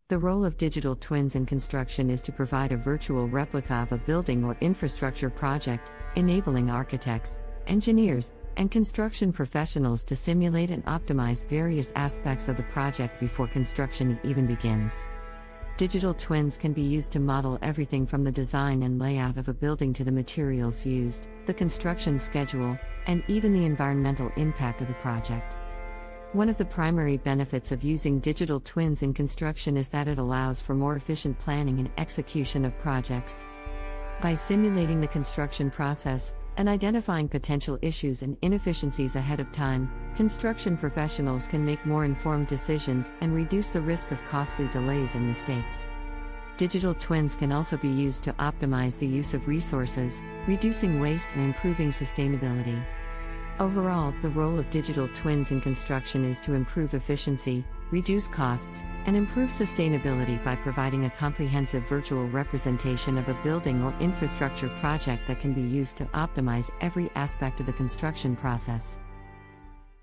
The role of digital twins in construction is to provide a virtual replica of a building or infrastructure project, enabling architects, engineers, and construction professionals to simulate and optimize various aspects of the project before construction even begins. Digital twins can be used to model everything from the design and layout of a building to the materials used, the construction schedule, and even the environmental impact of the project. One of the primary benefits of using digital twins in construction is that it allows for more efficient planning and execution of projects. By simulating the construction process and identifying potential issues and inefficiencies ahead of time, construction professionals can make more informed decisions and reduce the risk of costly delays and mistakes. Digital twins can also be used to optimize the use of resources, reducing waste and improving sustainability. Overall, the role of digital twins in construction is to improve efficiency, reduce costs, and improve sustainability by providing a comprehensive virtual representation of a building or infrastructure project that can be used to optimize every aspect of the construction process.